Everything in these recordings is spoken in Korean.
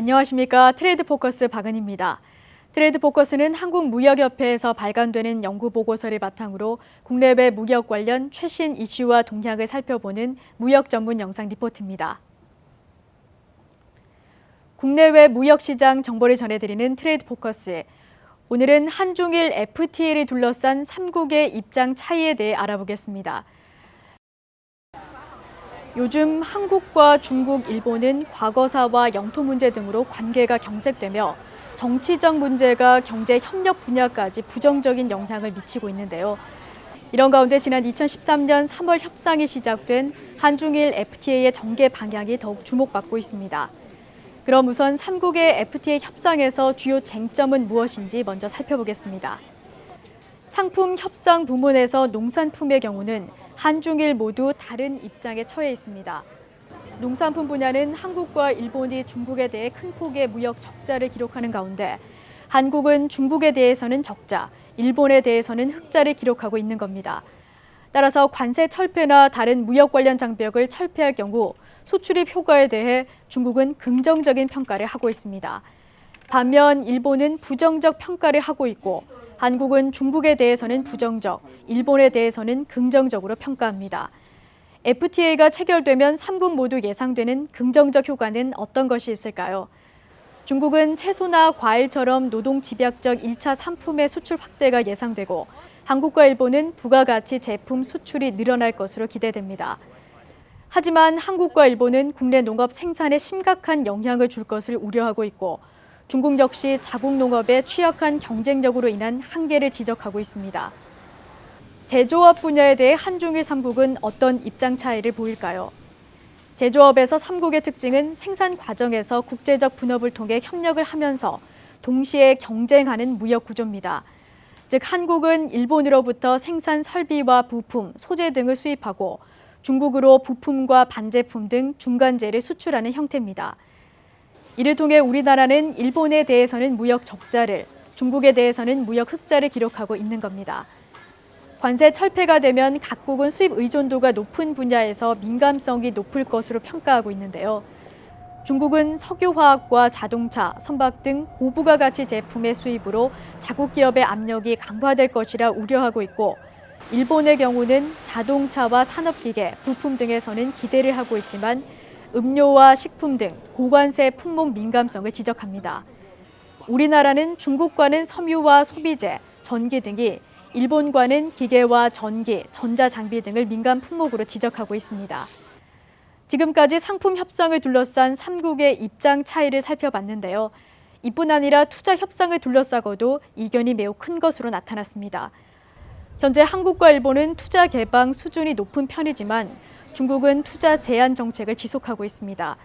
안녕하십니까. 트레이드포커스 박은희입니다. 트레이드포커스는 한국무역협회에서 발간되는 연구보고서를 바탕으로 국내외 무역 관련 최신 이슈와 동향을 살펴보는 무역 전문 영상 리포트입니다. 국내외 무역시장 정보를 전해드리는 트레이드포커스. 오늘은 한중일 FTA를 둘러싼 3국의 입장 차이에 대해 알아보겠습니다. 요즘 한국과 중국, 일본은 과거사와 영토 문제 등으로 관계가 경색되며 정치적 문제가 경제 협력 분야까지 부정적인 영향을 미치고 있는데요. 이런 가운데 지난 2013년 3월 협상이 시작된 한중일 FTA의 전개 방향이 더욱 주목받고 있습니다. 그럼 우선 3국의 FTA 협상에서 주요 쟁점은 무엇인지 먼저 살펴보겠습니다. 상품 협상 부문에서 농산품의 경우는 한중일 모두 다른 입장에 처해 있습니다. 농산품 분야는 한국과 일본이 중국에 대해 큰 폭의 무역 적자를 기록하는 가운데 한국은 중국에 대해서는 적자, 일본에 대해서는 흑자를 기록하고 있는 겁니다. 따라서 관세 철폐나 다른 무역 관련 장벽을 철폐할 경우 수출입 효과에 대해 중국은 긍정적인 평가를 하고 있습니다. 반면 일본은 부정적 평가를 하고 있고 한국은 중국에 대해서는 부정적, 일본에 대해서는 긍정적으로 평가합니다. FTA가 체결되면 3국 모두 예상되는 긍정적 효과는 어떤 것이 있을까요? 중국은 채소나 과일처럼 노동 집약적 1차 상품의 수출 확대가 예상되고 한국과 일본은 부가가치 제품 수출이 늘어날 것으로 기대됩니다. 하지만 한국과 일본은 국내 농업 생산에 심각한 영향을 줄 것을 우려하고 있고 중국 역시 자국 농업의 취약한 경쟁력으로 인한 한계를 지적하고 있습니다. 제조업 분야에 대해 한중일 3국은 어떤 입장 차이를 보일까요? 제조업에서 3국의 특징은 생산 과정에서 국제적 분업을 통해 협력을 하면서 동시에 경쟁하는 무역 구조입니다. 즉 한국은 일본으로부터 생산 설비와 부품, 소재 등을 수입하고 중국으로 부품과 반제품 등 중간재를 수출하는 형태입니다. 이를 통해 우리나라는 일본에 대해서는 무역 적자를, 중국에 대해서는 무역 흑자를 기록하고 있는 겁니다. 관세 철폐가 되면 각국은 수입 의존도가 높은 분야에서 민감성이 높을 것으로 평가하고 있는데요. 중국은 석유화학과 자동차, 선박 등 고부가가치 제품의 수입으로 자국 기업의 압력이 강화될 것이라 우려하고 있고 일본의 경우는 자동차와 산업기계, 부품 등에서는 기대를 하고 있지만 음료와 식품 등 고관세 품목 민감성을 지적합니다. 우리나라는 중국과는 섬유와 소비재, 전기 등이 일본과는 기계와 전기, 전자장비 등을 민감 품목으로 지적하고 있습니다. 지금까지 상품 협상을 둘러싼 3국의 입장 차이를 살펴봤는데요. 이뿐 아니라 투자 협상을 둘러싸고도 이견이 매우 큰 것으로 나타났습니다. 현재 한국과 일본은 투자 개방 수준이 높은 편이지만 중국은 투자 제한 정책을 지속하고 있습니다.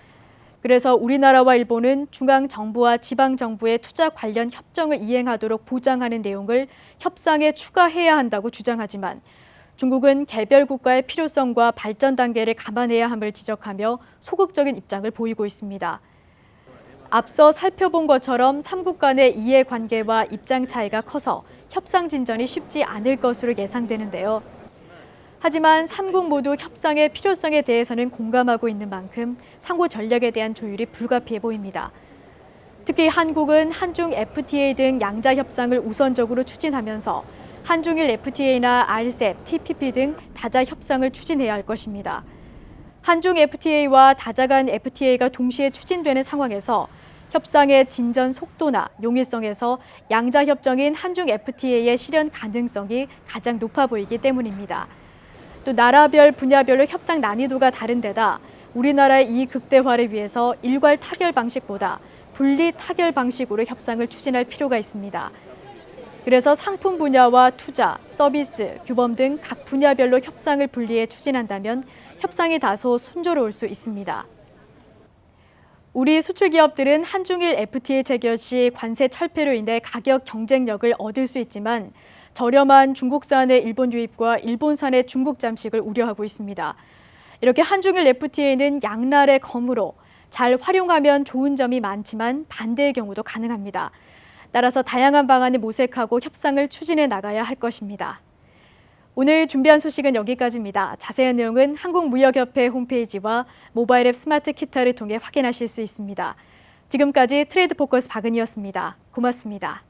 그래서 우리나라와 일본은 중앙정부와 지방정부의 투자 관련 협정을 이행하도록 보장하는 내용을 협상에 추가해야 한다고 주장하지만 중국은 개별 국가의 필요성과 발전 단계를 감안해야 함을 지적하며 소극적인 입장을 보이고 있습니다. 앞서 살펴본 것처럼 3국 간의 이해관계와 입장 차이가 커서 협상 진전이 쉽지 않을 것으로 예상되는데요. 하지만 3국 모두 협상의 필요성에 대해서는 공감하고 있는 만큼 상호 전략에 대한 조율이 불가피해 보입니다. 특히 한국은 한중 FTA 등 양자 협상을 우선적으로 추진하면서 한중일 FTA나 RCEP, TPP 등 다자 협상을 추진해야 할 것입니다. 한중 FTA와 다자 간 FTA가 동시에 추진되는 상황에서 협상의 진전 속도나 용이성에서 양자 협정인 한중 FTA의 실현 가능성이 가장 높아 보이기 때문입니다. 또 나라별 분야별로 협상 난이도가 다른 데다 우리나라의 이 극대화를 위해서 일괄 타결 방식보다 분리 타결 방식으로 협상을 추진할 필요가 있습니다. 그래서 상품 분야와 투자, 서비스, 규범 등 각 분야별로 협상을 분리해 추진한다면 협상이 다소 순조로울 수 있습니다. 우리 수출 기업들은 한중일 FTA 체결 시 관세 철폐로 인해 가격 경쟁력을 얻을 수 있지만 저렴한 중국산의 일본 유입과 일본산의 중국 잠식을 우려하고 있습니다. 이렇게 한중일 FTA는 양날의 검으로 잘 활용하면 좋은 점이 많지만 반대의 경우도 가능합니다. 따라서 다양한 방안을 모색하고 협상을 추진해 나가야 할 것입니다. 오늘 준비한 소식은 여기까지입니다. 자세한 내용은 한국무역협회 홈페이지와 모바일 앱 스마트 키타를 통해 확인하실 수 있습니다. 지금까지 트레이드 포커스 박은희였습니다. 고맙습니다.